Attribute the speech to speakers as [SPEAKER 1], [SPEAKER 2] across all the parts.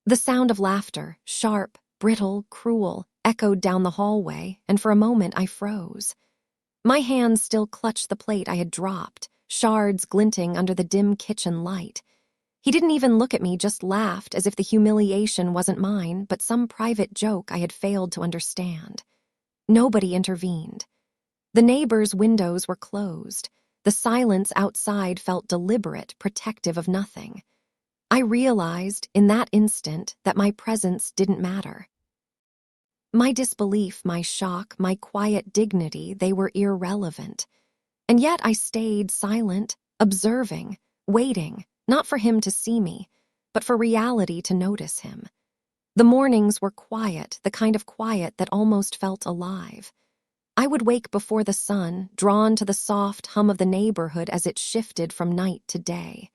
[SPEAKER 1] The sound of laughter, sharp, brittle, cruel, echoed down the hallway, and for a moment I froze. My hands still clutched the plate I had dropped, shards glinting under the dim kitchen light. He didn't even look at me, just laughed as if the humiliation wasn't mine, but some private joke I had failed to understand. Nobody intervened. The neighbors' windows were closed. The silence outside felt deliberate, protective of nothing. I realized, in that instant, that my presence didn't matter. My disbelief, my shock, my quiet dignity, they were irrelevant. And yet I stayed silent, observing, waiting, not for him to see me, but for reality to notice him. The mornings were quiet, the kind of quiet that almost felt alive. I would wake before the sun, drawn to the soft hum of the neighborhood as it shifted from night to day.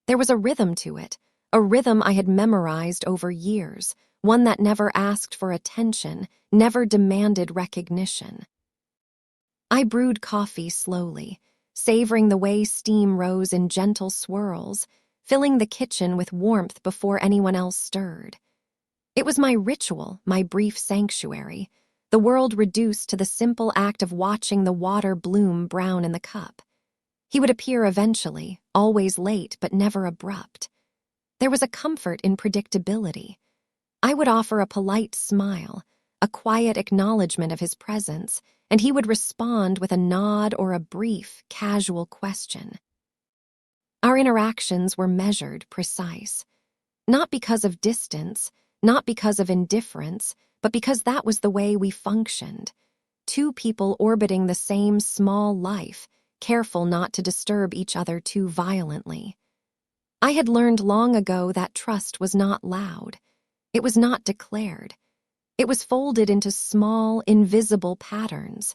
[SPEAKER 1] There was a rhythm to it, a rhythm I had memorized over years, one that never asked for attention, never demanded recognition. I brewed coffee slowly, savoring the way steam rose in gentle swirls, filling the kitchen with warmth before anyone else stirred. It was my ritual, my brief sanctuary, the world reduced to the simple act of watching the water bloom brown in the cup. He would appear eventually, always late but never abrupt. There was a comfort in predictability. I would offer a polite smile, a quiet acknowledgement of his presence, and he would respond with a nod or a brief, casual question. Our interactions were measured, precise. Not because of distance, not because of indifference, but because that was the way we functioned. Two people orbiting the same small life, careful not to disturb each other too violently. I had learned long ago that trust was not loud. It was not declared. It was folded into small, invisible patterns.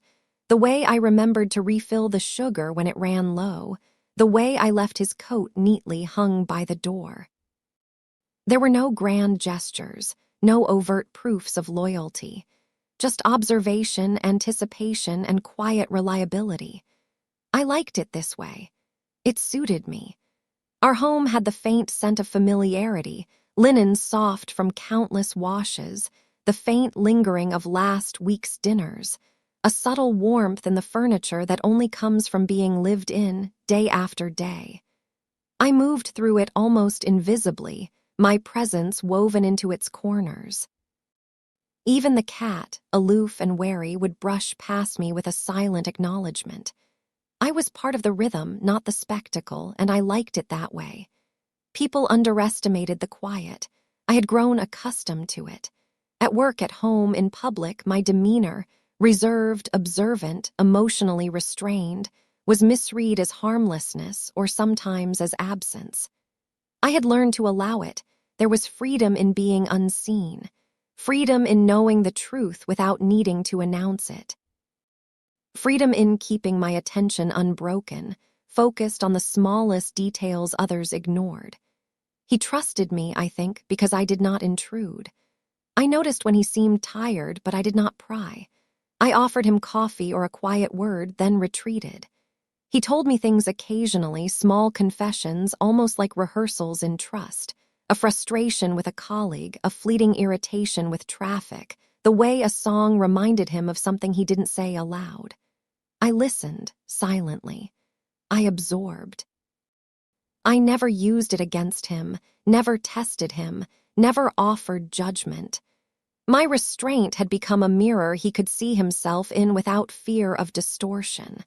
[SPEAKER 1] The way I remembered to refill the sugar when it ran low, the way I left his coat neatly hung by the door. There were no grand gestures, no overt proofs of loyalty, just observation, anticipation, and quiet reliability. I liked it this way. It suited me. Our home had the faint scent of familiarity, linen soft from countless washes, the faint lingering of last week's dinners, a subtle warmth in the furniture that only comes from being lived in day after day. I moved through it almost invisibly, my presence woven into its corners. Even the cat, aloof and wary, would brush past me with a silent acknowledgement. I was part of the rhythm, not the spectacle, and I liked it that way. People underestimated the quiet. I had grown accustomed to it. At work, at home, in public, my demeanor, reserved, observant, emotionally restrained, was misread as harmlessness or sometimes as absence. I had learned to allow it. There was freedom in being unseen, freedom in knowing the truth without needing to announce it. Freedom in keeping my attention unbroken, focused on the smallest details others ignored. He trusted me, I think, because I did not intrude. I noticed when he seemed tired, but I did not pry. I offered him coffee or a quiet word, then retreated. He told me things occasionally, small confessions, almost like rehearsals in trust, a frustration with a colleague, a fleeting irritation with traffic, the way a song reminded him of something he didn't say aloud. I listened, silently. I absorbed. I never used it against him, never tested him, never offered judgment. My restraint had become a mirror he could see himself in without fear of distortion.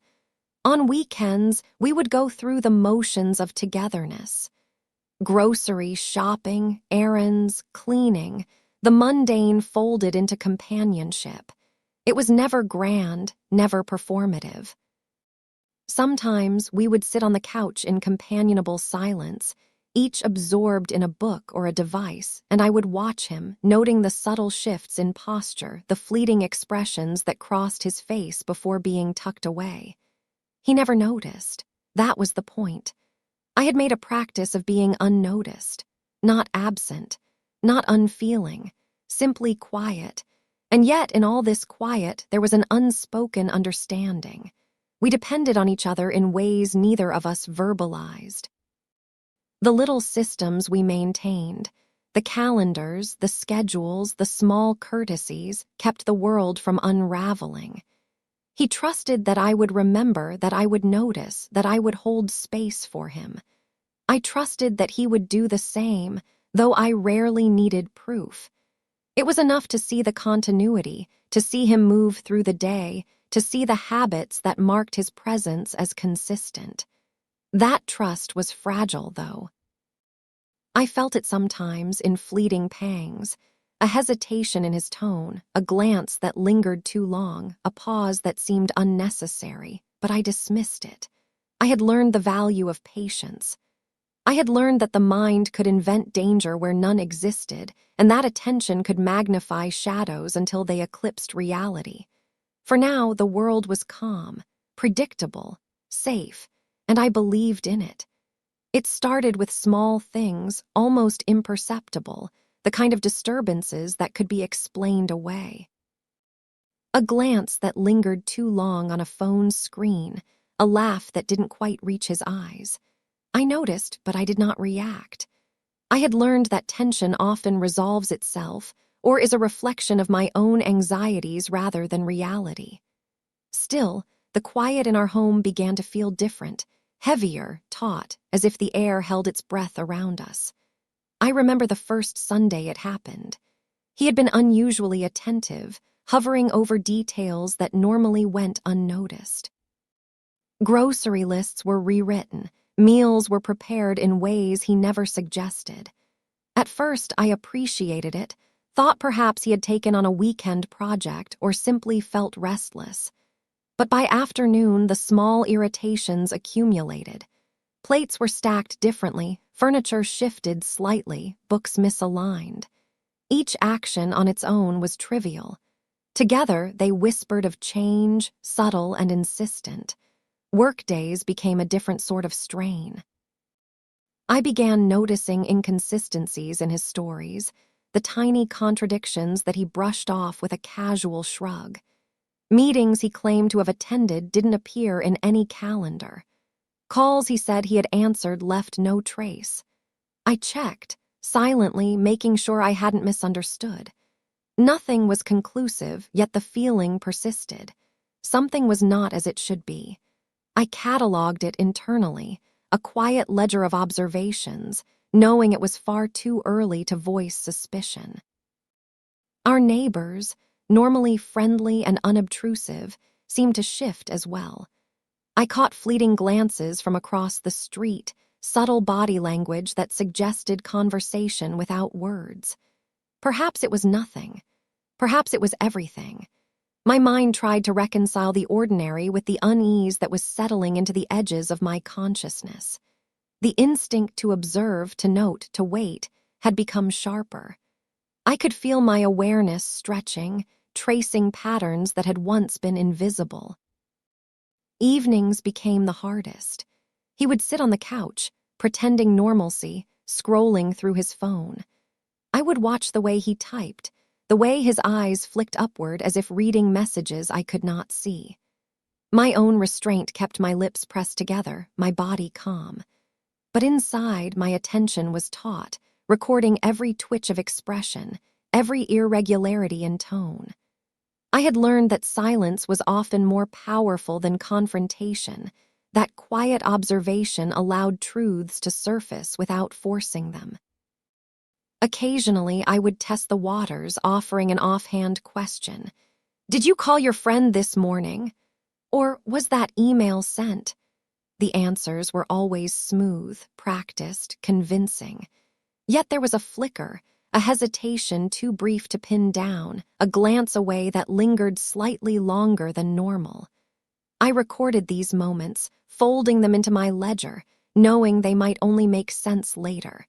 [SPEAKER 1] On weekends, we would go through the motions of togetherness. Grocery shopping, errands, cleaning, the mundane folded into companionship. It was never grand, never performative. Sometimes we would sit on the couch in companionable silence, each absorbed in a book or a device, and I would watch him, noting the subtle shifts in posture, the fleeting expressions that crossed his face before being tucked away. He never noticed. That was the point. I had made a practice of being unnoticed, not absent, not unfeeling, simply quiet. And yet, in all this quiet, there was an unspoken understanding. We depended on each other in ways neither of us verbalized. The little systems we maintained, The calendars, the schedules, the small courtesies kept the world from unraveling. He trusted that I would remember, that I would notice, that I would hold space for him. I trusted that he would do the same, though I rarely needed proof. It was enough to see the continuity, to see him move through the day, to see the habits that marked his presence as consistent. That trust was fragile, though. I felt it sometimes in fleeting pangs, a hesitation in his tone, a glance that lingered too long, a pause that seemed unnecessary, but I dismissed it. I had learned the value of patience. I had learned that the mind could invent danger where none existed, and that attention could magnify shadows until they eclipsed reality. For now, the world was calm, predictable, safe, and I believed in it. It started with small things, almost imperceptible, the kind of disturbances that could be explained away. A glance that lingered too long on a phone's screen, a laugh that didn't quite reach his eyes. I noticed, but I did not react. I had learned that tension often resolves itself or is a reflection of my own anxieties rather than reality. Still, the quiet in our home began to feel different, heavier, taut, as if the air held its breath around us. I remember the first Sunday it happened. He had been unusually attentive, hovering over details that normally went unnoticed. Grocery lists were rewritten, meals were prepared in ways he never suggested. At first, I appreciated it, thought perhaps he had taken on a weekend project or simply felt restless. But by afternoon, the small irritations accumulated. Plates were stacked differently, furniture shifted slightly, books misaligned. Each action on its own was trivial. Together, they whispered of change, subtle and insistent. Workdays became a different sort of strain. I began noticing inconsistencies in his stories, the tiny contradictions that he brushed off with a casual shrug. Meetings he claimed to have attended didn't appear in any calendar. Calls he said he had answered left no trace. I checked, silently, making sure I hadn't misunderstood. Nothing was conclusive, yet the feeling persisted. Something was not as it should be. I cataloged it internally, a quiet ledger of observations, knowing it was far too early to voice suspicion. Our neighbors, normally friendly and unobtrusive, seemed to shift as well. I caught fleeting glances from across the street, subtle body language that suggested conversation without words. Perhaps it was nothing. Perhaps it was everything. My mind tried to reconcile the ordinary with the unease that was settling into the edges of my consciousness. The instinct to observe, to note, to wait had become sharper. I could feel my awareness stretching, tracing patterns that had once been invisible. Evenings became the hardest. He would sit on the couch, pretending normalcy, scrolling through his phone. I would watch the way he typed, the way his eyes flicked upward as if reading messages I could not see. My own restraint kept my lips pressed together, my body calm. But inside, my attention was taut, recording every twitch of expression, every irregularity in tone. I had learned that silence was often more powerful than confrontation, that quiet observation allowed truths to surface without forcing them. Occasionally, I would test the waters, offering an offhand question. "Did you call your friend this morning?" Or, "Was that email sent?" The answers were always smooth, practiced, convincing. Yet there was a flicker, a hesitation too brief to pin down, a glance away that lingered slightly longer than normal. I recorded these moments, folding them into my ledger, knowing they might only make sense later.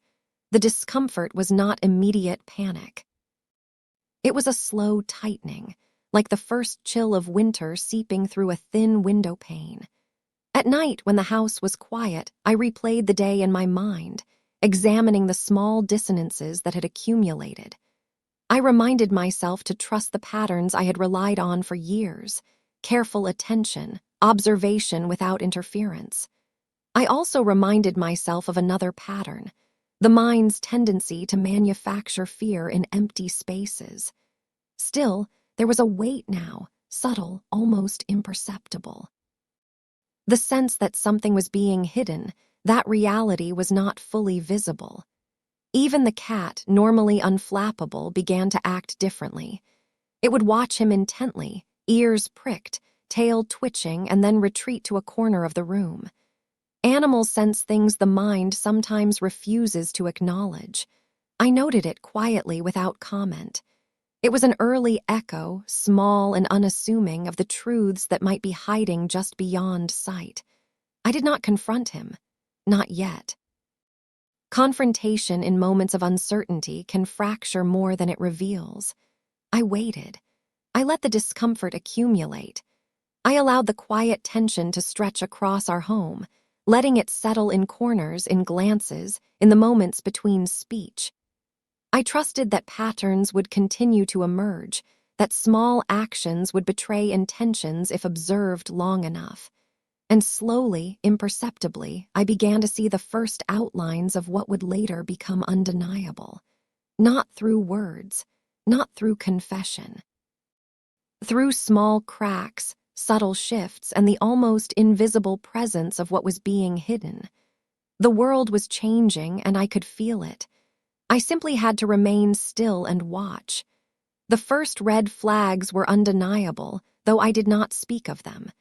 [SPEAKER 1] The discomfort was not immediate panic. It was a slow tightening, like the first chill of winter seeping through a thin window pane. At night, when the house was quiet, I replayed the day in my mind, examining the small dissonances that had accumulated. I reminded myself to trust the patterns I had relied on for years, careful attention, observation without interference. I also reminded myself of another pattern, the mind's tendency to manufacture fear in empty spaces. Still, there was a weight now, subtle, almost imperceptible. The sense that something was being hidden, that reality was not fully visible. Even the cat, normally unflappable, began to act differently. It would watch him intently, ears pricked, tail twitching, and then retreat to a corner of the room. Animals sense things the mind sometimes refuses to acknowledge. I noted it quietly without comment. It was an early echo, small and unassuming, of the truths that might be hiding just beyond sight. I did not confront him. Not yet. Confrontation in moments of uncertainty can fracture more than it reveals. I waited. I let the discomfort accumulate. I allowed the quiet tension to stretch across our home, letting it settle in corners, in glances, in the moments between speech. I trusted that patterns would continue to emerge, that small actions would betray intentions if observed long enough. And slowly, imperceptibly, I began to see the first outlines of what would later become undeniable. Not through words, not through confession. Through small cracks, subtle shifts, and the almost invisible presence of what was being hidden. The world was changing, and I could feel it. I simply had to remain still and watch. The first red flags were undeniable, though I did not speak of them.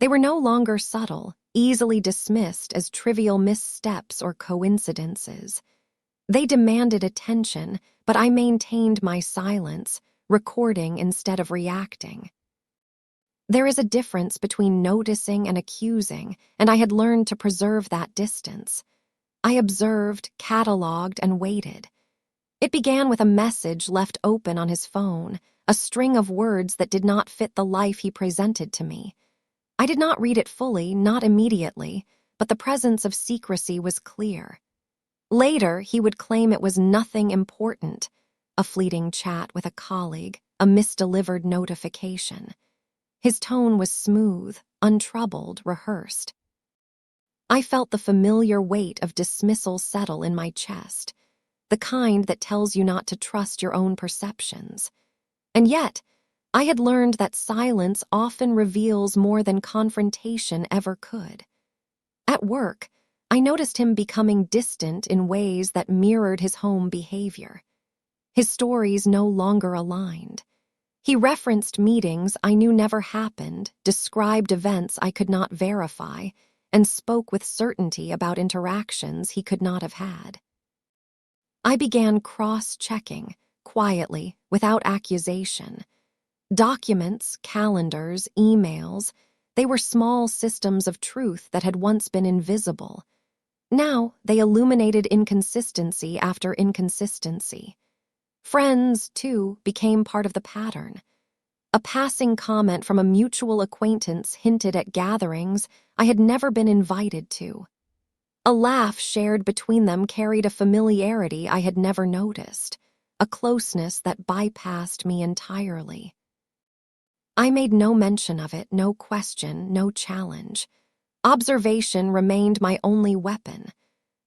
[SPEAKER 1] They were no longer subtle, easily dismissed as trivial missteps or coincidences. They demanded attention, but I maintained my silence, recording instead of reacting. There is a difference between noticing and accusing, and I had learned to preserve that distance. I observed, catalogued, and waited. It began with a message left open on his phone, a string of words that did not fit the life he presented to me. I did not read it fully, not immediately, but the presence of secrecy was clear. Later, he would claim it was nothing important, a fleeting chat with a colleague, a misdelivered notification. His tone was smooth, untroubled, rehearsed. I felt the familiar weight of dismissal settle in my chest, the kind that tells you not to trust your own perceptions. And yet, I had learned that silence often reveals more than confrontation ever could. At work, I noticed him becoming distant in ways that mirrored his home behavior. His stories no longer aligned. He referenced meetings I knew never happened, described events I could not verify, and spoke with certainty about interactions he could not have had. I began cross-checking, quietly, without accusation. Documents, calendars, emails, they were small systems of truth that had once been invisible. Now they illuminated inconsistency after inconsistency. Friends, too, became part of the pattern. A passing comment from a mutual acquaintance hinted at gatherings I had never been invited to. A laugh shared between them carried a familiarity I had never noticed, a closeness that bypassed me entirely. I made no mention of it, no question, no challenge. Observation remained my only weapon.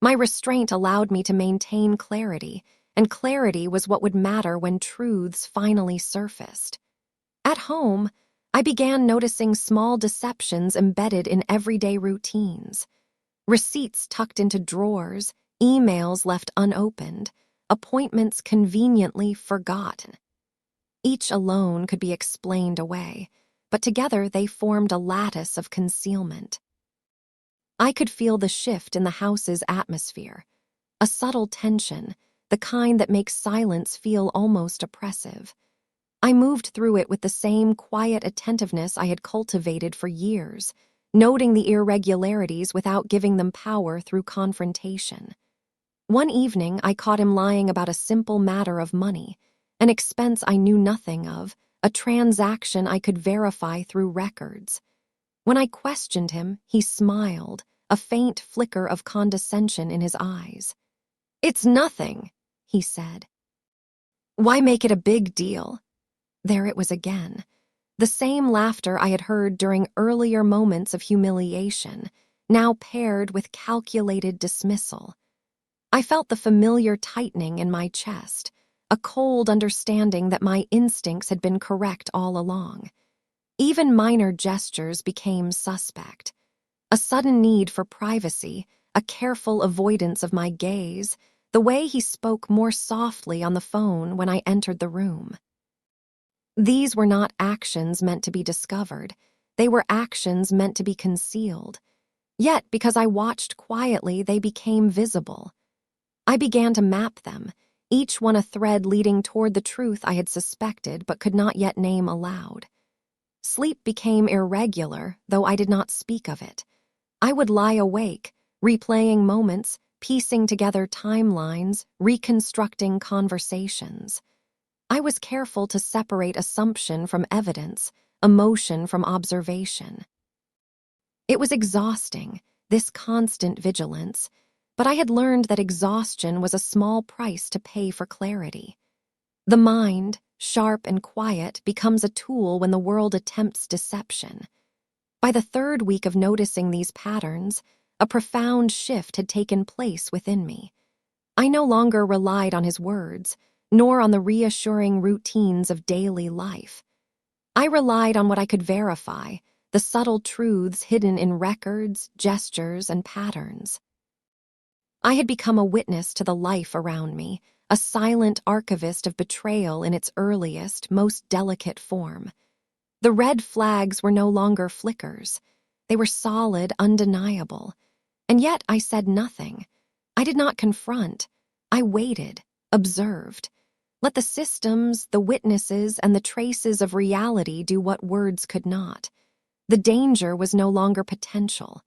[SPEAKER 1] My restraint allowed me to maintain clarity, and clarity was what would matter when truths finally surfaced. At home, I began noticing small deceptions embedded in everyday routines. Receipts tucked into drawers, emails left unopened, appointments conveniently forgotten. Each alone could be explained away, but together they formed a lattice of concealment. I could feel the shift in the house's atmosphere, a subtle tension, the kind that makes silence feel almost oppressive. I moved through it with the same quiet attentiveness I had cultivated for years, noting the irregularities without giving them power through confrontation. One evening, I caught him lying about a simple matter of money, an expense I knew nothing of, a transaction I could verify through records. When I questioned him, he smiled, a faint flicker of condescension in his eyes. "It's nothing," he said. "Why make it a big deal?" There it was again. The same laughter I had heard during earlier moments of humiliation, now paired with calculated dismissal. I felt the familiar tightening in my chest, a cold understanding that my instincts had been correct all along. Even minor gestures became suspect. A sudden need for privacy, a careful avoidance of my gaze, the way he spoke more softly on the phone when I entered the room. These were not actions meant to be discovered. They were actions meant to be concealed. Yet, because I watched quietly, they became visible. I began to map them, each one a thread leading toward the truth I had suspected but could not yet name aloud. Sleep became irregular, though I did not speak of it. I would lie awake, replaying moments, piecing together timelines, reconstructing conversations. I was careful to separate assumption from evidence, emotion from observation. It was exhausting, this constant vigilance, but I had learned that exhaustion was a small price to pay for clarity. The mind, sharp and quiet, becomes a tool when the world attempts deception. By the third week of noticing these patterns, a profound shift had taken place within me. I no longer relied on his words, nor on the reassuring routines of daily life. I relied on what I could verify, the subtle truths hidden in records, gestures, and patterns. I had become a witness to the life around me, a silent archivist of betrayal in its earliest, most delicate form. The red flags were no longer flickers. They were solid, undeniable. And yet I said nothing. I did not confront. I waited, observed. Let the systems, the witnesses, and the traces of reality do what words could not. The danger was no longer potential.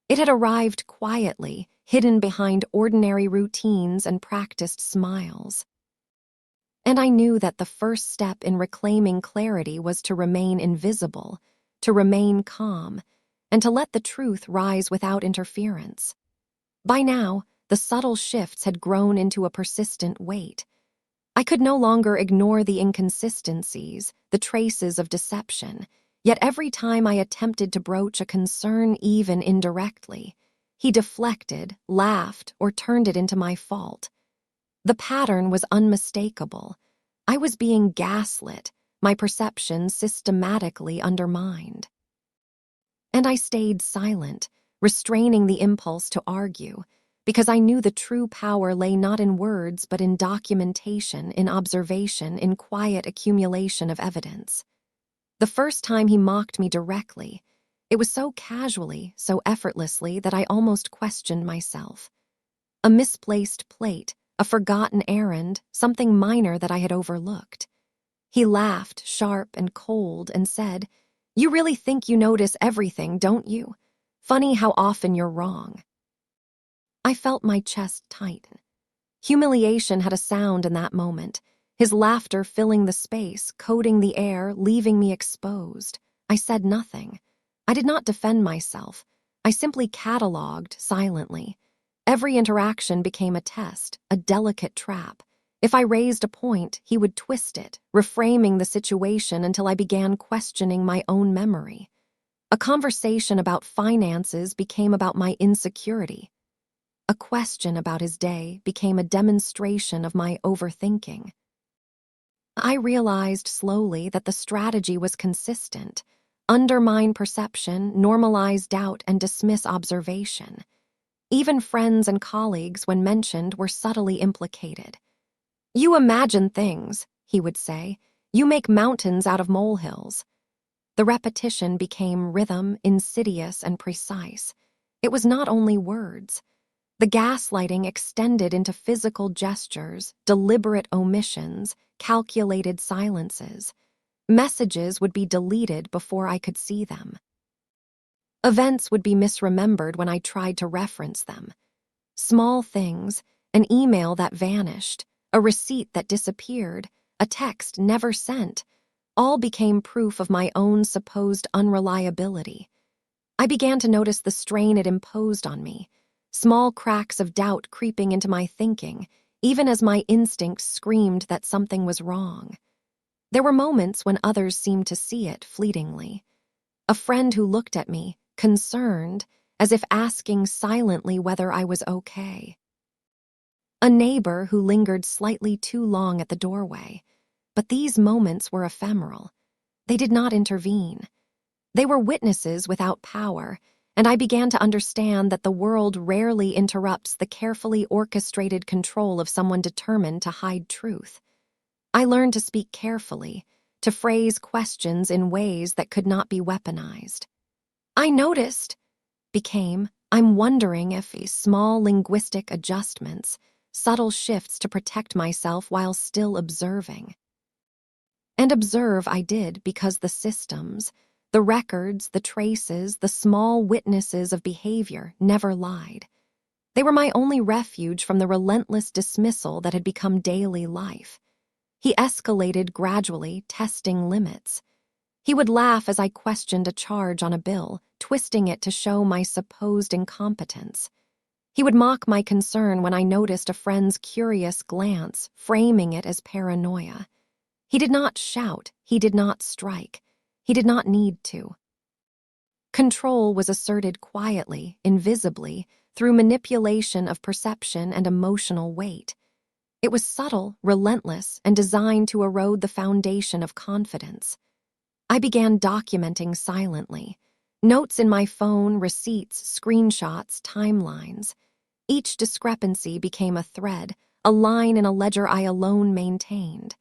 [SPEAKER 1] It had arrived quietly, hidden behind ordinary routines and practiced smiles. And I knew that the first step in reclaiming clarity was to remain invisible, to remain calm, and to let the truth rise without interference. By now, the subtle shifts had grown into a persistent weight. I could no longer ignore the inconsistencies, the traces of deception, yet every time I attempted to broach a concern even indirectly, he deflected, laughed, or turned it into my fault. The pattern was unmistakable. I was being gaslit, my perception systematically undermined. And I stayed silent, restraining the impulse to argue, because I knew the true power lay not in words but in documentation, in observation, in quiet accumulation of evidence. The first time he mocked me directly, it was so casually, so effortlessly that I almost questioned myself. A misplaced plate, a forgotten errand, something minor that I had overlooked. He laughed, sharp and cold, and said, "You really think you notice everything, don't you? Funny how often you're wrong." I felt my chest tighten. Humiliation had a sound in that moment, his laughter filling the space, coating the air, leaving me exposed. I said nothing. I did not defend myself. I simply catalogued silently. Every interaction became a test, a delicate trap. If I raised a point, he would twist it, reframing the situation until I began questioning my own memory. A conversation about finances became about my insecurity. A question about his day became a demonstration of my overthinking. I realized slowly that the strategy was consistent: undermine perception, normalize doubt, and dismiss observation. Even friends and colleagues, when mentioned, were subtly implicated. "You imagine things," he would say. "You make mountains out of molehills." The repetition became rhythm, insidious and precise. It was not only words. The gaslighting extended into physical gestures, deliberate omissions, calculated silences. Messages would be deleted before I could see them. Events would be misremembered when I tried to reference them. Small things, an email that vanished, a receipt that disappeared, a text never sent, all became proof of my own supposed unreliability. I began to notice the strain it imposed on me, small cracks of doubt creeping into my thinking, even as my instincts screamed that something was wrong. There were moments when others seemed to see it fleetingly. A friend who looked at me, concerned, as if asking silently whether I was okay. a neighbor who lingered slightly too long at the doorway. But these moments were ephemeral. They did not intervene. They were witnesses without power, and I began to understand that the world rarely interrupts the carefully orchestrated control of someone determined to hide truth. I learned to speak carefully, to phrase questions in ways that could not be weaponized. I noticed became, I'm wondering if small linguistic adjustments, subtle shifts to protect myself while still observing. And observe I did because the systems, the records, the traces, the small witnesses of behavior never lied. They were my only refuge from the relentless dismissal that had become daily life. He escalated gradually, testing limits. He would laugh as I questioned a charge on a bill, twisting it to show my supposed incompetence. He would mock my concern when I noticed a friend's curious glance, framing it as paranoia. He did not shout, he did not strike, he did not need to. Control was asserted quietly, invisibly, through manipulation of perception and emotional weight. It was subtle, relentless, and designed to erode the foundation of confidence. I began documenting silently. Notes in my phone, receipts, screenshots, timelines. Each discrepancy became a thread, a line in a ledger I alone maintained.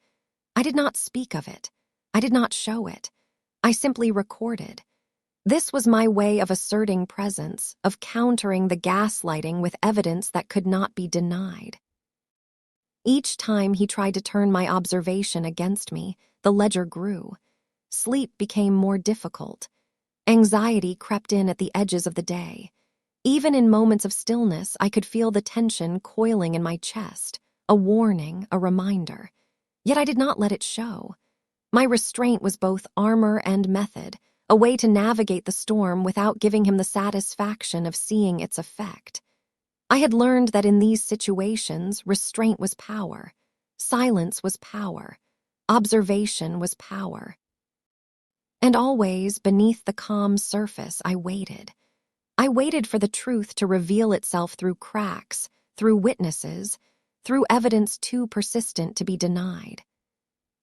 [SPEAKER 1] I did not speak of it. I did not show it. I simply recorded. This was my way of asserting presence, of countering the gaslighting with evidence that could not be denied. Each time he tried to turn my observation against me, the ledger grew. Sleep became more difficult. Anxiety crept in at the edges of the day. Even in moments of stillness, I could feel the tension coiling in my chest, a warning, a reminder. Yet I did not let it show. My restraint was both armor and method, a way to navigate the storm without giving him the satisfaction of seeing its effect. I had learned that in these situations, restraint was power, silence was power, observation was power. And always, beneath the calm surface, I waited. I waited for the truth to reveal itself through cracks, through witnesses, through evidence too persistent to be denied.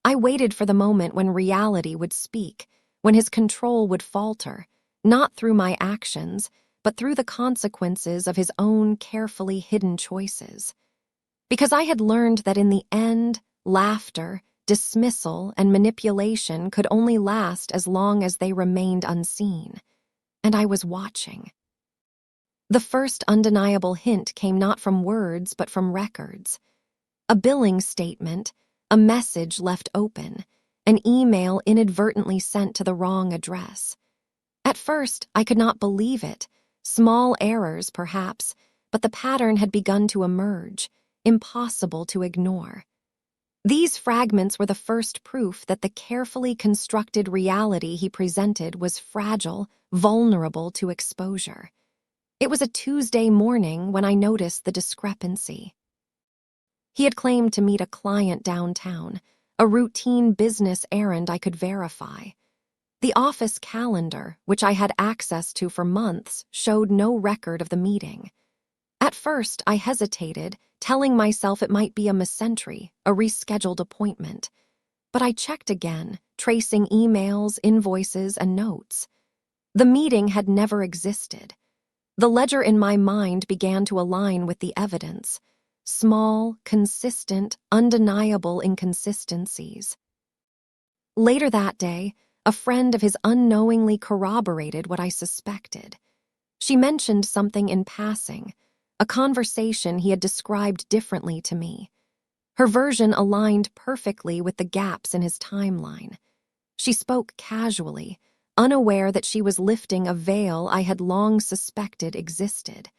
[SPEAKER 1] I waited for the moment when reality would speak, when his control would falter, not through my actions, but through the consequences of his own carefully hidden choices. Because I had learned that in the end, laughter, dismissal, and manipulation could only last as long as they remained unseen. And I was watching. The first undeniable hint came not from words but from records. A billing statement, a message left open, an email inadvertently sent to the wrong address. At first, I could not believe it. Small errors, perhaps, but the pattern had begun to emerge, impossible to ignore. These fragments were the first proof that the carefully constructed reality he presented was fragile, vulnerable to exposure. It was a Tuesday morning when I noticed the discrepancy. He had claimed to meet a client downtown, a routine business errand I could verify. The office calendar, which I had access to for months, showed no record of the meeting. At first, I hesitated, telling myself it might be a misentry, a rescheduled appointment. But I checked again, tracing emails, invoices, and notes. The meeting had never existed. The ledger in my mind began to align with the evidence. Small, consistent, undeniable inconsistencies. Later that day, a friend of his unknowingly corroborated what I suspected. She mentioned something in passing, a conversation he had described differently to me. Her version aligned perfectly with the gaps in his timeline. She spoke casually, unaware that she was lifting a veil I had long suspected existed.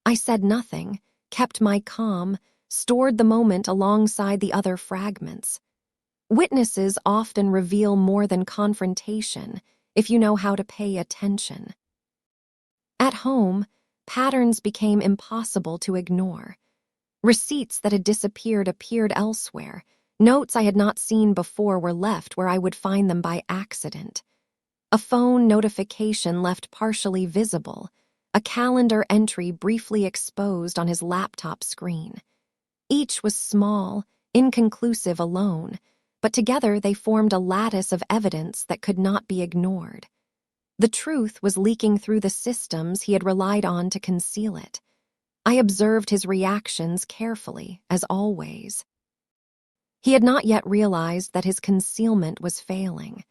[SPEAKER 1] I said nothing, kept my calm, stored the moment alongside the other fragments. Witnesses often reveal more than confrontation if you know how to pay attention. At home, patterns became impossible to ignore. Receipts that had disappeared appeared elsewhere. Notes I had not seen before were left where I would find them by accident. A phone notification left partially visible, a calendar entry briefly exposed on his laptop screen. Each was small, inconclusive alone, but together they formed a lattice of evidence that could not be ignored. The truth was leaking through the systems he had relied on to conceal it. I observed his reactions carefully, as always. He had not yet realized that his concealment was failing.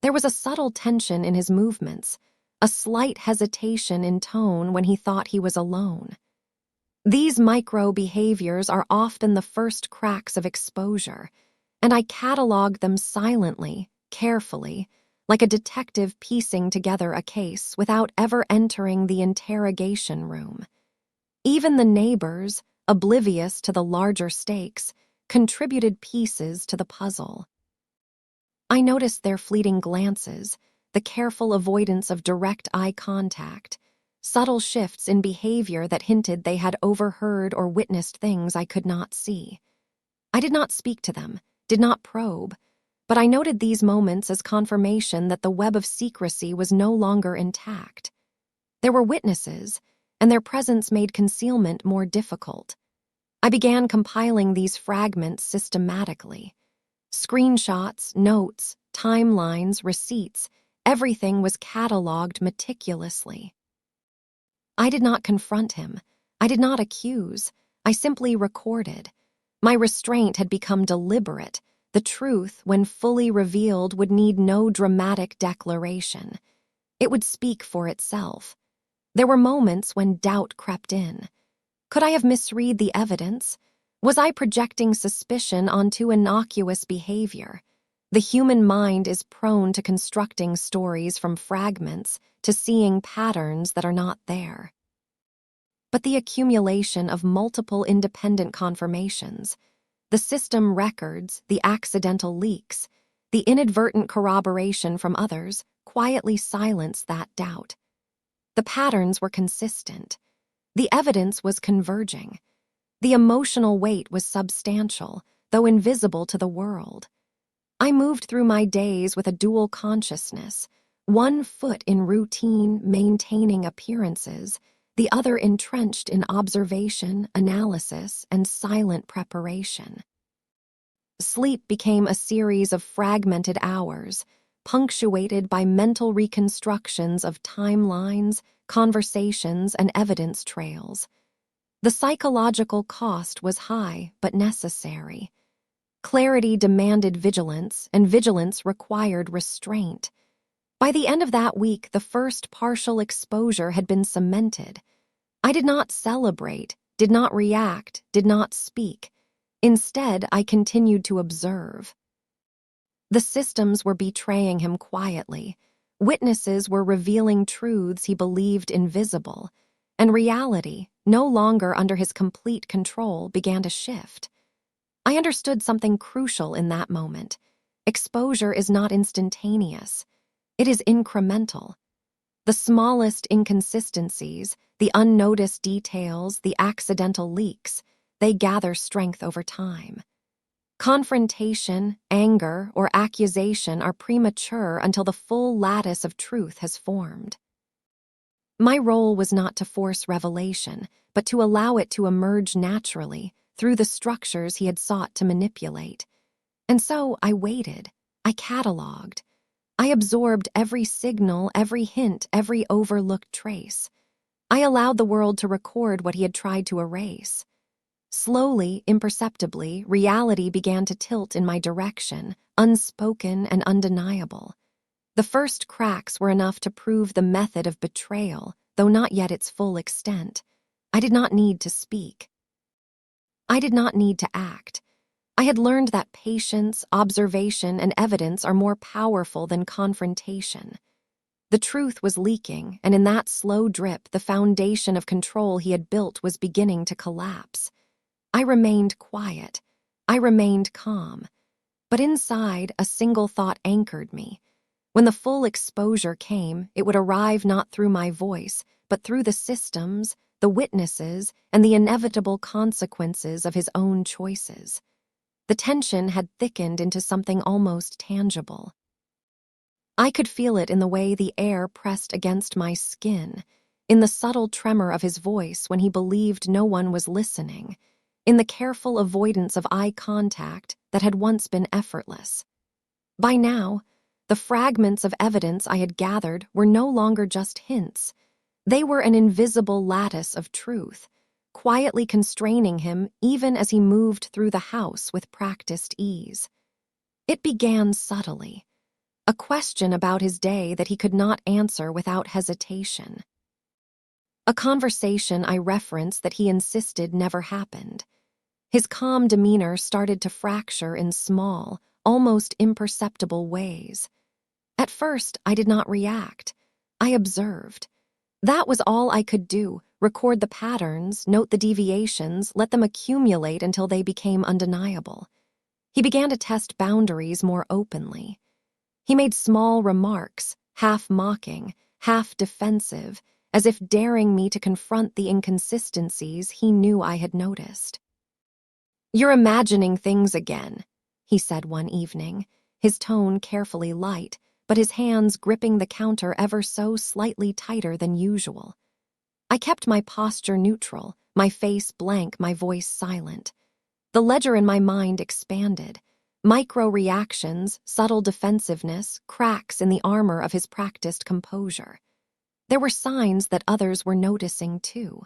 [SPEAKER 1] There was a subtle tension in his movements, a slight hesitation in tone when he thought he was alone. These micro-behaviors are often the first cracks of exposure, and I cataloged them silently, carefully, like a detective piecing together a case without ever entering the interrogation room. Even the neighbors, oblivious to the larger stakes, contributed pieces to the puzzle. I noticed their fleeting glances, the careful avoidance of direct eye contact, subtle shifts in behavior that hinted they had overheard or witnessed things I could not see. I did not speak to them, did not probe, but I noted these moments as confirmation that the web of secrecy was no longer intact. There were witnesses, and their presence made concealment more difficult. I began compiling these fragments systematically. Screenshots, notes, timelines, receipts, everything was cataloged meticulously. I did not confront him. I did not accuse. I simply recorded. My restraint had become deliberate. The truth, when fully revealed, would need no dramatic declaration. It would speak for itself. There were moments when doubt crept in. Could I have misread the evidence? Was I projecting suspicion onto innocuous behavior? The human mind is prone to constructing stories from fragments, to seeing patterns that are not there. But the accumulation of multiple independent confirmations, the system records, the accidental leaks, the inadvertent corroboration from others, quietly silenced that doubt. The patterns were consistent. The evidence was converging. The emotional weight was substantial, though invisible to the world. I moved through my days with a dual consciousness, one foot in routine, maintaining appearances, the other entrenched in observation, analysis, and silent preparation. Sleep became a series of fragmented hours, punctuated by mental reconstructions of timelines, conversations, and evidence trails. The psychological cost was high but necessary. Clarity demanded vigilance, and vigilance required restraint. By the end of that week, the first partial exposure had been cemented. I did not celebrate, did not react, did not speak. Instead, I continued to observe. The systems were betraying him quietly. Witnesses were revealing truths he believed invisible, and reality, no longer under his complete control, began to shift. I understood something crucial in that moment. Exposure is not instantaneous. It is incremental. The smallest inconsistencies, the unnoticed details, the accidental leaks, they gather strength over time. Confrontation, anger, or accusation are premature until the full lattice of truth has formed. My role was not to force revelation, but to allow it to emerge naturally through the structures he had sought to manipulate. And so I waited. I cataloged. I absorbed every signal, every hint, every overlooked trace. I allowed the world to record what he had tried to erase. Slowly, imperceptibly, reality began to tilt in my direction, unspoken and undeniable. The first cracks were enough to prove the method of betrayal, though not yet its full extent. I did not need to speak. I did not need to act. I had learned that patience, observation, and evidence are more powerful than confrontation. The truth was leaking, and in that slow drip, the foundation of control he had built was beginning to collapse. I remained quiet. I remained calm. But inside, a single thought anchored me. When the full exposure came, it would arrive not through my voice, but through the systems, the witnesses, and the inevitable consequences of his own choices. The tension had thickened into something almost tangible. I could feel it in the way the air pressed against my skin, in the subtle tremor of his voice when he believed no one was listening, in the careful avoidance of eye contact that had once been effortless. By now, the fragments of evidence I had gathered were no longer just hints. They were an invisible lattice of truth, quietly constraining him even as he moved through the house with practiced ease. It began subtly, a question about his day that he could not answer without hesitation. A conversation I referenced that he insisted never happened. His calm demeanor started to fracture in small, almost imperceptible ways. At first, I did not react. I observed. That was all I could do, record the patterns, note the deviations, let them accumulate until they became undeniable. He began to test boundaries more openly. He made small remarks, half mocking, half defensive, as if daring me to confront the inconsistencies he knew I had noticed. "You're imagining things again," he said one evening, his tone carefully light, but his hands gripping the counter ever so slightly tighter than usual. I kept my posture neutral, my face blank, my voice silent. The ledger in my mind expanded. Micro-reactions, subtle defensiveness, cracks in the armor of his practiced composure. There were signs that others were noticing too.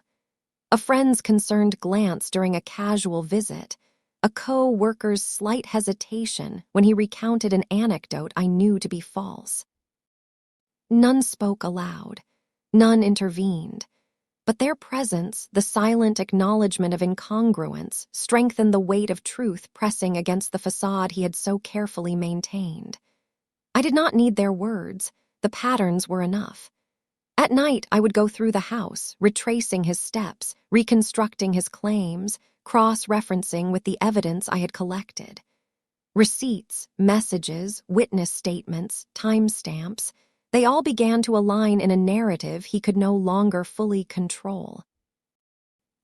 [SPEAKER 1] A friend's concerned glance during a casual visit, a co-worker's slight hesitation when he recounted an anecdote I knew to be false. None spoke aloud. None intervened. But their presence, the silent acknowledgement of incongruence, strengthened the weight of truth pressing against the facade he had so carefully maintained. I did not need their words. The patterns were enough. At night, I would go through the house, retracing his steps, reconstructing his claims, cross-referencing with the evidence I had collected. Receipts, messages, witness statements, timestamps, they all began to align in a narrative he could no longer fully control.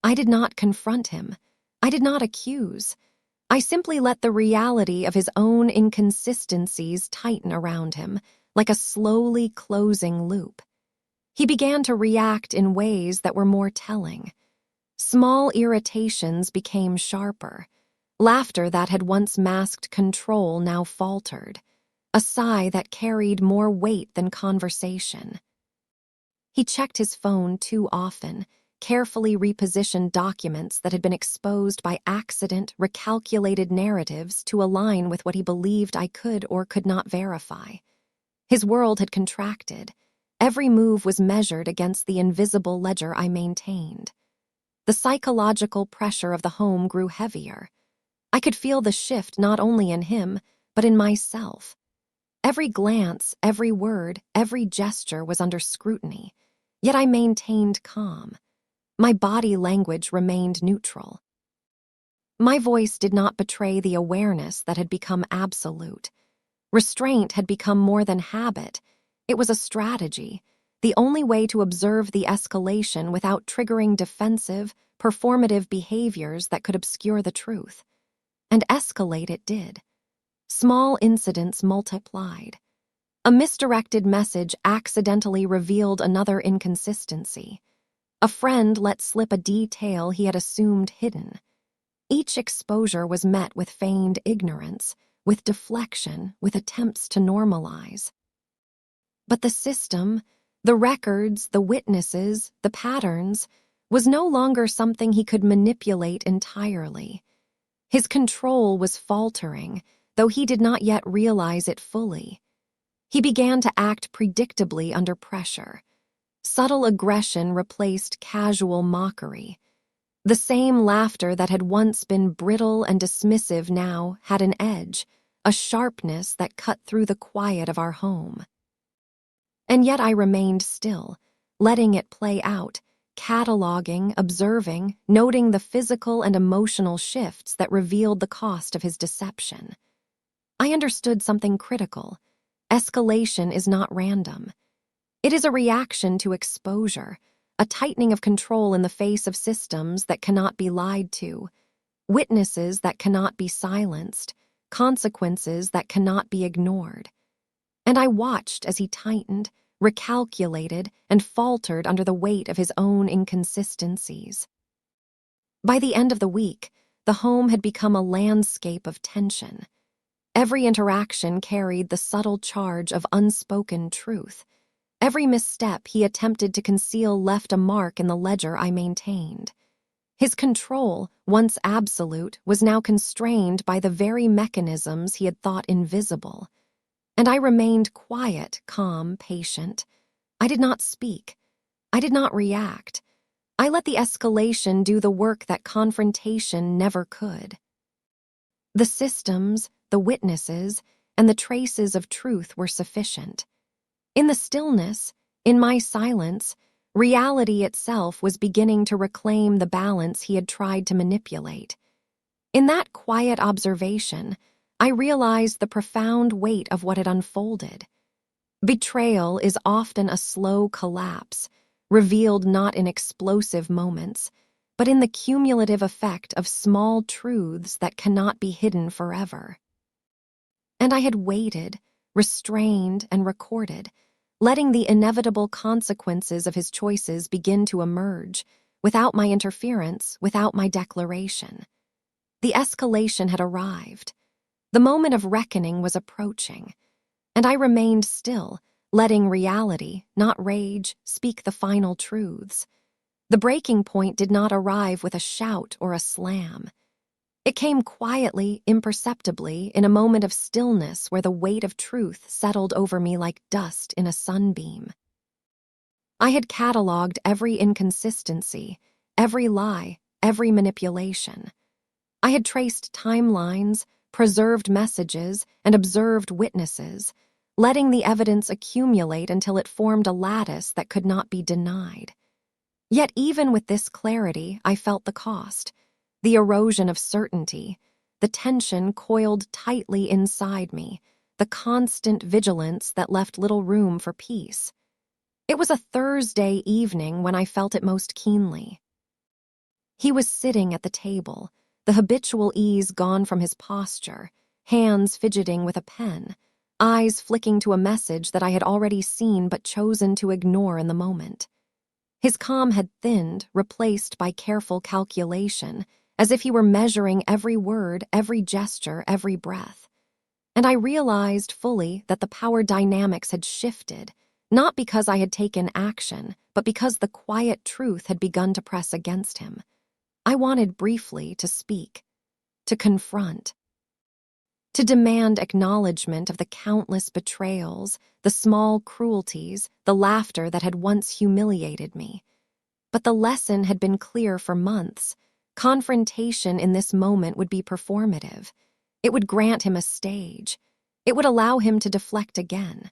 [SPEAKER 1] I did not confront him. I did not accuse. I simply let the reality of his own inconsistencies tighten around him, like a slowly closing loop. He began to react in ways that were more telling. Small irritations became sharper. Laughter that had once masked control now faltered. A sigh that carried more weight than conversation. He checked his phone too often, carefully repositioned documents that had been exposed by accident, recalculated narratives to align with what he believed I could or could not verify. His world had contracted. Every move was measured against the invisible ledger I maintained. The psychological pressure of the home grew heavier. I could feel the shift not only in him, but in myself. Every glance, every word, every gesture was under scrutiny, yet I maintained calm. My body language remained neutral. My voice did not betray the awareness that had become absolute. Restraint had become more than habit. It was a strategy, the only way to observe the escalation without triggering defensive, performative behaviors that could obscure the truth. And escalate it did. Small incidents multiplied. A misdirected message accidentally revealed another inconsistency. A friend let slip a detail he had assumed hidden. Each exposure was met with feigned ignorance, with deflection, with attempts to normalize. But the system, the records, the witnesses, the patterns, was no longer something he could manipulate entirely. His control was faltering, though he did not yet realize it fully. He began to act predictably under pressure. Subtle aggression replaced casual mockery. The same laughter that had once been brittle and dismissive now had an edge, a sharpness that cut through the quiet of our home. And yet I remained still, letting it play out, cataloging, observing, noting the physical and emotional shifts that revealed the cost of his deception. I understood something critical. Escalation is not random. It is a reaction to exposure, a tightening of control in the face of systems that cannot be lied to, witnesses that cannot be silenced, consequences that cannot be ignored. And I watched as he tightened, recalculated, and faltered under the weight of his own inconsistencies. By the end of the week, the home had become a landscape of tension. Every interaction carried the subtle charge of unspoken truth. Every misstep he attempted to conceal left a mark in the ledger I maintained. His control, once absolute, was now constrained by the very mechanisms he had thought invisible. And I remained quiet, calm, patient. I did not speak. I did not react. I let the escalation do the work that confrontation never could. The systems, the witnesses, and the traces of truth were sufficient. In the stillness, in my silence, reality itself was beginning to reclaim the balance he had tried to manipulate. In that quiet observation, I realized the profound weight of what had unfolded. Betrayal is often a slow collapse, revealed not in explosive moments, but in the cumulative effect of small truths that cannot be hidden forever. And I had waited, restrained, and recorded, letting the inevitable consequences of his choices begin to emerge, without my interference, without my declaration. The escalation had arrived. The moment of reckoning was approaching, and I remained still, letting reality, not rage, speak the final truths. The breaking point did not arrive with a shout or a slam. It came quietly, imperceptibly, in a moment of stillness where the weight of truth settled over me like dust in a sunbeam. I had catalogued every inconsistency, every lie, every manipulation. I had traced timelines, preserved messages, and observed witnesses, letting the evidence accumulate until it formed a lattice that could not be denied. Yet even with this clarity, I felt the cost, the erosion of certainty, the tension coiled tightly inside me, the constant vigilance that left little room for peace. It was a Thursday evening when I felt it most keenly. He was sitting at the table, the habitual ease gone from his posture, hands fidgeting with a pen, eyes flicking to a message that I had already seen but chosen to ignore in the moment. His calm had thinned, replaced by careful calculation, as if he were measuring every word, every gesture, every breath. And I realized fully that the power dynamics had shifted, not because I had taken action, but because the quiet truth had begun to press against him. I wanted briefly to speak, to confront, to demand acknowledgement of the countless betrayals, the small cruelties, the laughter that had once humiliated me. But the lesson had been clear for months. Confrontation in this moment would be performative. It would grant him a stage. It would allow him to deflect again.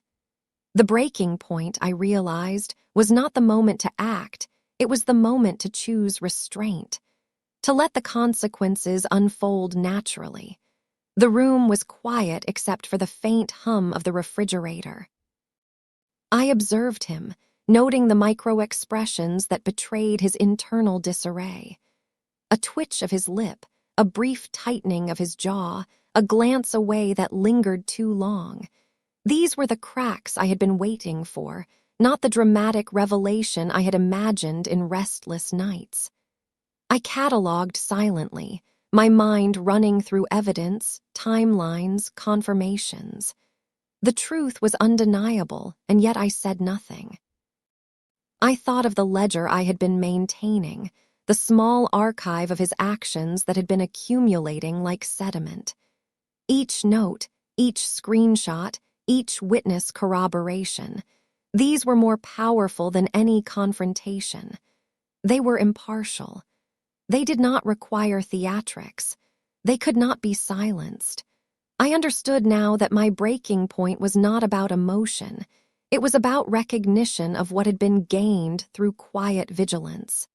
[SPEAKER 1] The breaking point, I realized, was not the moment to act. It was the moment to choose restraint, to let the consequences unfold naturally. The room was quiet except for the faint hum of the refrigerator. I observed him, noting the micro-expressions that betrayed his internal disarray. A twitch of his lip, a brief tightening of his jaw, a glance away that lingered too long. These were the cracks I had been waiting for, not the dramatic revelation I had imagined in restless nights. I catalogued silently, my mind running through evidence, timelines, confirmations. The truth was undeniable, and yet I said nothing. I thought of the ledger I had been maintaining, the small archive of his actions that had been accumulating like sediment. Each note, each screenshot, each witness corroboration. These were more powerful than any confrontation. They were impartial. They did not require theatrics. They could not be silenced. I understood now that my breaking point was not about emotion. It was about recognition of what had been gained through quiet vigilance.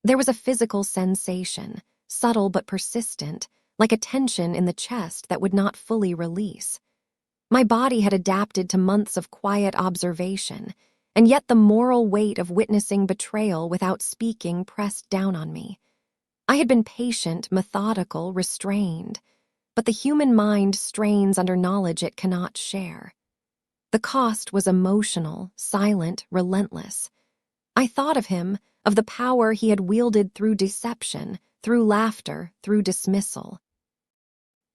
[SPEAKER 1] There was a physical sensation, subtle but persistent, like a tension in the chest that would not fully release. My body had adapted to months of quiet observation, and yet the moral weight of witnessing betrayal without speaking pressed down on me. I had been patient, methodical, restrained, but the human mind strains under knowledge it cannot share. The cost was emotional, silent, relentless. I thought of him, of the power he had wielded through deception, through laughter, through dismissal.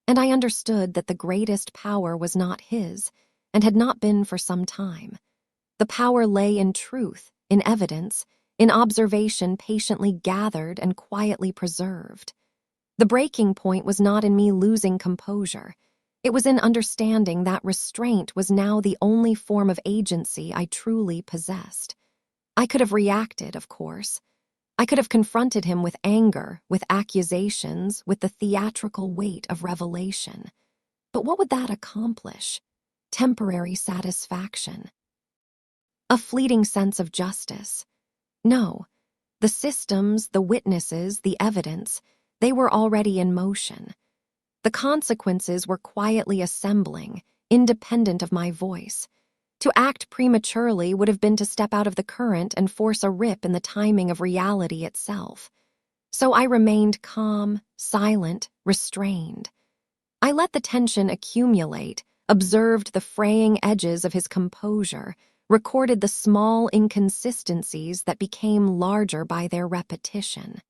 [SPEAKER 1] And I understood that the greatest power was not his, and had not been for some time. The power lay in truth, in evidence, in observation patiently gathered and quietly preserved. The breaking point was not in me losing composure. It was in understanding that restraint was now the only form of agency I truly possessed. I could have reacted, of course. I could have confronted him with anger, with accusations, with the theatrical weight of revelation. But what would that accomplish? Temporary satisfaction. A fleeting sense of justice. No, the systems, the witnesses, the evidence, they were already in motion. The consequences were quietly assembling, independent of my voice. To act prematurely would have been to step out of the current and force a rip in the timing of reality itself. So I remained calm, silent, restrained. I let the tension accumulate, observed the fraying edges of his composure, recorded the small inconsistencies that became larger by their repetition.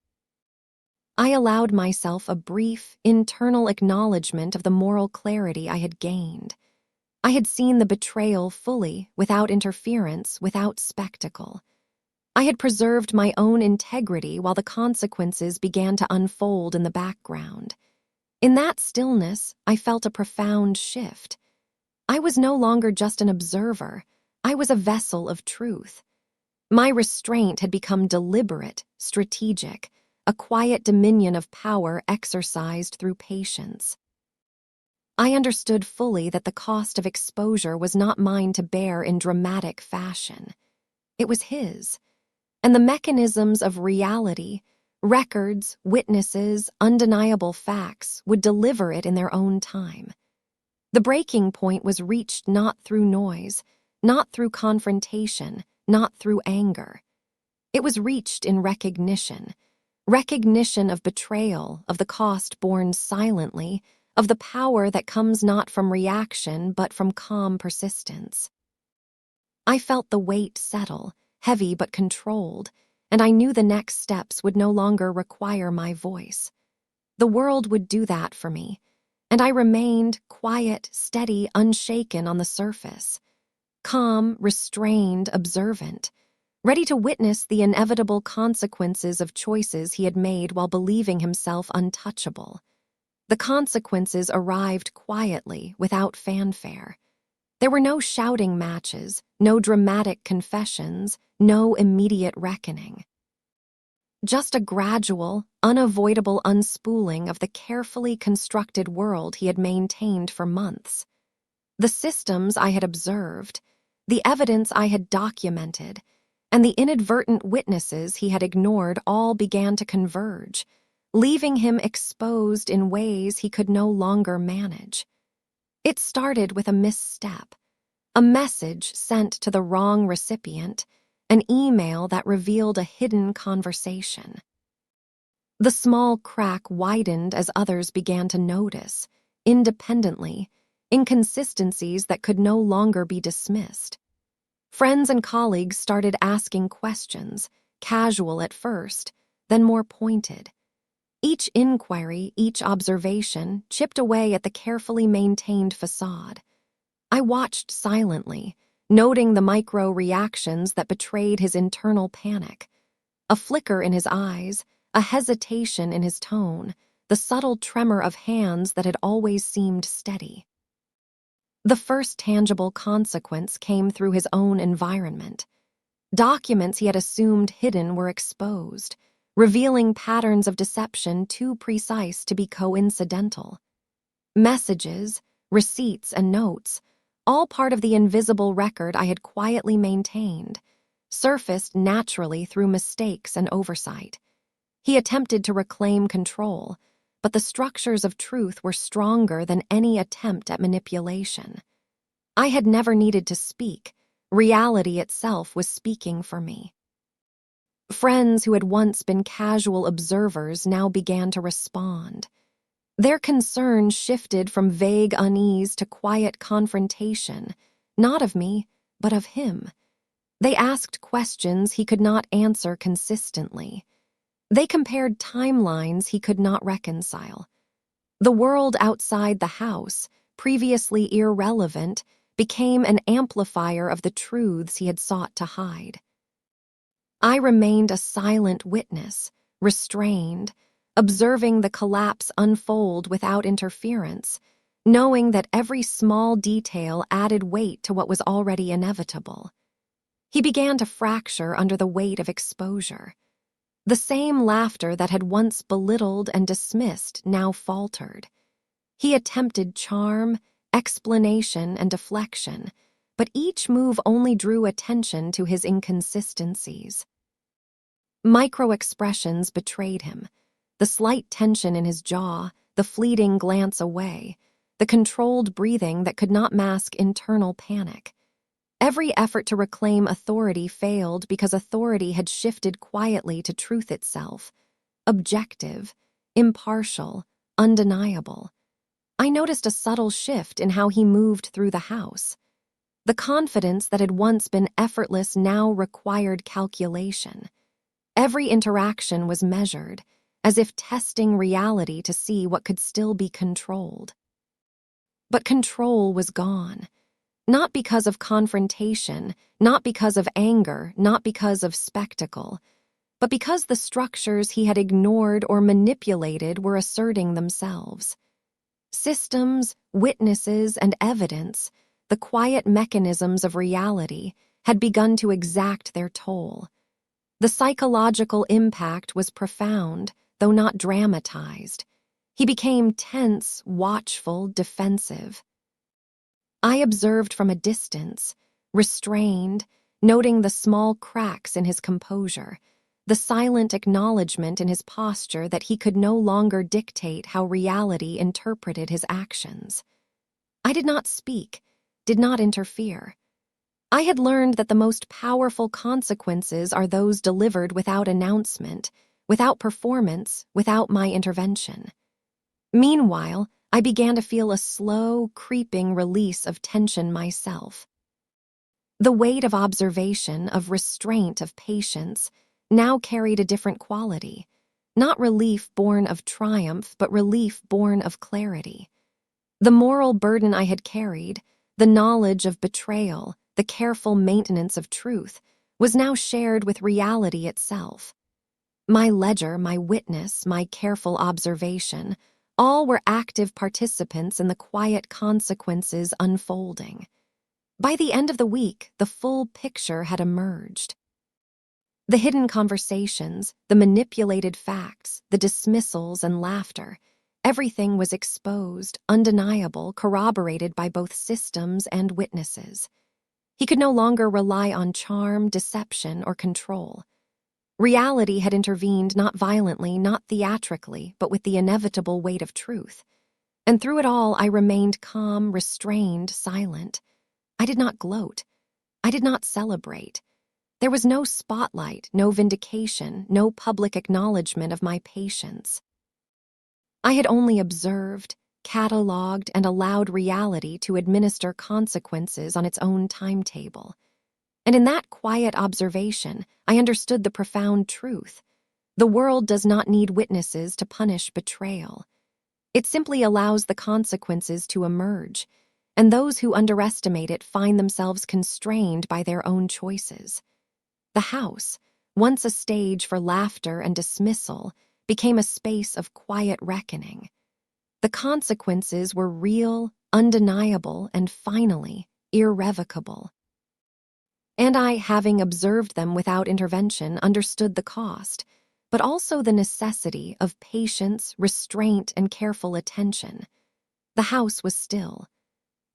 [SPEAKER 1] I allowed myself a brief, internal acknowledgement of the moral clarity I had gained. I had seen the betrayal fully, without interference, without spectacle. I had preserved my own integrity while the consequences began to unfold in the background. In that stillness, I felt a profound shift. I was no longer just an observer. I was a vessel of truth. My restraint had become deliberate, strategic, a quiet dominion of power exercised through patience. I understood fully that the cost of exposure was not mine to bear in dramatic fashion. It was his. And the mechanisms of reality, records, witnesses, undeniable facts, would deliver it in their own time. The breaking point was reached not through noise, not through confrontation, not through anger. It was reached in recognition of betrayal, of the cost borne silently, of the power that comes not from reaction but from calm persistence. I felt the weight settle, heavy but controlled, and I knew the next steps would no longer require my voice. The world would do that for me, and I remained quiet, steady, unshaken on the surface, calm, restrained, observant, ready to witness the inevitable consequences of choices he had made while believing himself untouchable. The consequences arrived quietly, without fanfare. There were no shouting matches, no dramatic confessions, no immediate reckoning. Just a gradual, unavoidable unspooling of the carefully constructed world he had maintained for months. The systems I had observed, the evidence I had documented, and the inadvertent witnesses he had ignored all began to converge, leaving him exposed in ways he could no longer manage. It started with a misstep, a message sent to the wrong recipient, an email that revealed a hidden conversation. The small crack widened as others began to notice, independently, inconsistencies that could no longer be dismissed. Friends and colleagues started asking questions, casual at first, then more pointed. Each inquiry, each observation, chipped away at the carefully maintained facade. I watched silently, noting the micro-reactions that betrayed his internal panic. A flicker in his eyes, a hesitation in his tone, the subtle tremor of hands that had always seemed steady. The first tangible consequence came through his own environment. Documents he had assumed hidden were exposed, revealing patterns of deception too precise to be coincidental. Messages, receipts, and notes, all part of the invisible record I had quietly maintained, surfaced naturally through mistakes and oversight. He attempted to reclaim control, but the structures of truth were stronger than any attempt at manipulation. I had never needed to speak. Reality itself was speaking for me. Friends who had once been casual observers now began to respond. Their concern shifted from vague unease to quiet confrontation, not of me, but of him. They asked questions he could not answer consistently. They compared timelines he could not reconcile. The world outside the house, previously irrelevant, became an amplifier of the truths he had sought to hide. I remained a silent witness, restrained, observing the collapse unfold without interference, knowing that every small detail added weight to what was already inevitable. He began to fracture under the weight of exposure. The same laughter that had once belittled and dismissed now faltered. He attempted charm, explanation, and deflection, but each move only drew attention to his inconsistencies. Micro-expressions betrayed him. The slight tension in his jaw, the fleeting glance away, the controlled breathing that could not mask internal panic. Every effort to reclaim authority failed because authority had shifted quietly to truth itself, objective, impartial, undeniable. I noticed a subtle shift in how he moved through the house. The confidence that had once been effortless now required calculation. Every interaction was measured, as if testing reality to see what could still be controlled. But control was gone. Not because of confrontation, not because of anger, not because of spectacle, but because the structures he had ignored or manipulated were asserting themselves. Systems, witnesses, and evidence, the quiet mechanisms of reality, had begun to exact their toll. The psychological impact was profound, though not dramatized. He became tense, watchful, defensive. I observed from a distance, restrained, noting the small cracks in his composure, the silent acknowledgement in his posture that he could no longer dictate how reality interpreted his actions. I did not speak, did not interfere. I had learned that the most powerful consequences are those delivered without announcement, without performance, without my intervention. Meanwhile, I began to feel a slow, creeping release of tension myself. The weight of observation, of restraint, of patience, now carried a different quality, not relief born of triumph, but relief born of clarity. The moral burden I had carried, the knowledge of betrayal, the careful maintenance of truth, was now shared with reality itself. My ledger, my witness, my careful observation, all were active participants in the quiet consequences unfolding. By the end of the week, the full picture had emerged. The hidden conversations, the manipulated facts, the dismissals and laughter, everything was exposed, undeniable, corroborated by both systems and witnesses. He could no longer rely on charm, deception, or control. Reality had intervened not violently, not theatrically, but with the inevitable weight of truth. And through it all, I remained calm, restrained, silent. I did not gloat. I did not celebrate. There was no spotlight, no vindication, no public acknowledgement of my patience. I had only observed, catalogued, and allowed reality to administer consequences on its own timetable. And in that quiet observation, I understood the profound truth. The world does not need witnesses to punish betrayal. It simply allows the consequences to emerge, and those who underestimate it find themselves constrained by their own choices. The house, once a stage for laughter and dismissal, became a space of quiet reckoning. The consequences were real, undeniable, and finally, irrevocable. And I, having observed them without intervention, understood the cost, but also the necessity of patience, restraint, and careful attention. The house was still.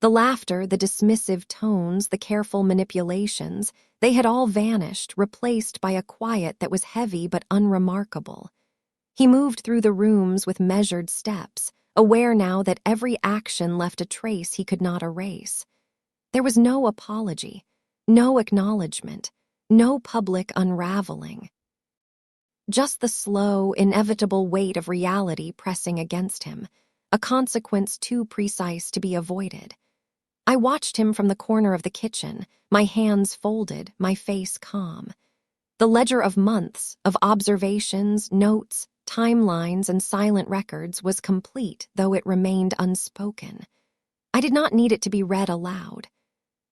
[SPEAKER 1] The laughter, the dismissive tones, the careful manipulations, they had all vanished, replaced by a quiet that was heavy but unremarkable. He moved through the rooms with measured steps, aware now that every action left a trace he could not erase. There was no apology, no acknowledgement, no public unraveling. Just the slow, inevitable weight of reality pressing against him, a consequence too precise to be avoided. I watched him from the corner of the kitchen, my hands folded, my face calm. The ledger of months, of observations, notes, timelines, and silent records was complete, though it remained unspoken. I did not need it to be read aloud.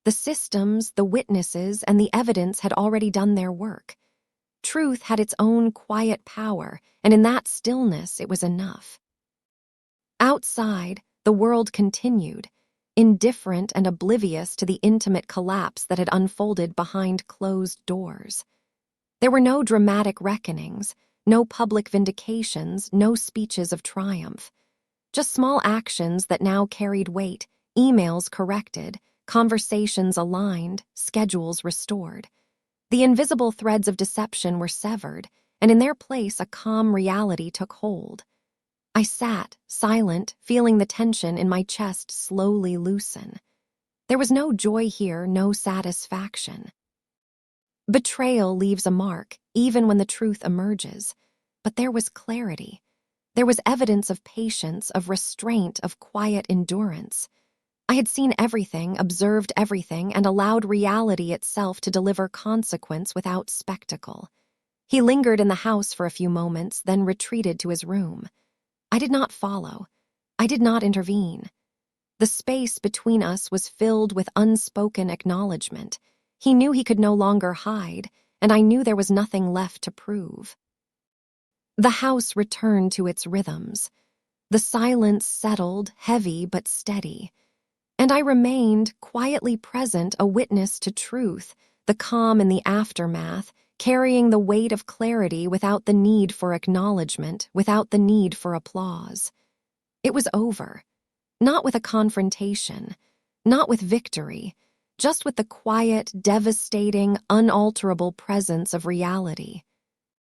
[SPEAKER 1] The systems, the witnesses, and the evidence had already done their work. Truth had its own quiet power, and in that stillness it was enough. Outside, the world continued, indifferent and oblivious to the intimate collapse that had unfolded behind closed doors. There were no dramatic reckonings, no public vindications, no speeches of triumph. Just small actions that now carried weight, emails corrected, conversations aligned, schedules restored. The invisible threads of deception were severed, and in their place a calm reality took hold. I sat, silent, feeling the tension in my chest slowly loosen. There was no joy here, no satisfaction. Betrayal leaves a mark, even when the truth emerges. But there was clarity. There was evidence of patience, of restraint, of quiet endurance. I had seen everything, observed everything, and allowed reality itself to deliver consequence without spectacle. He lingered in the house for a few moments, then retreated to his room. I did not follow. I did not intervene. The space between us was filled with unspoken acknowledgement. He knew he could no longer hide, and I knew there was nothing left to prove. The house returned to its rhythms. The silence settled, heavy but steady. And I remained, quietly present, a witness to truth, the calm in the aftermath, carrying the weight of clarity without the need for acknowledgement, without the need for applause. It was over. Not with a confrontation, not with victory, just with the quiet, devastating, unalterable presence of reality.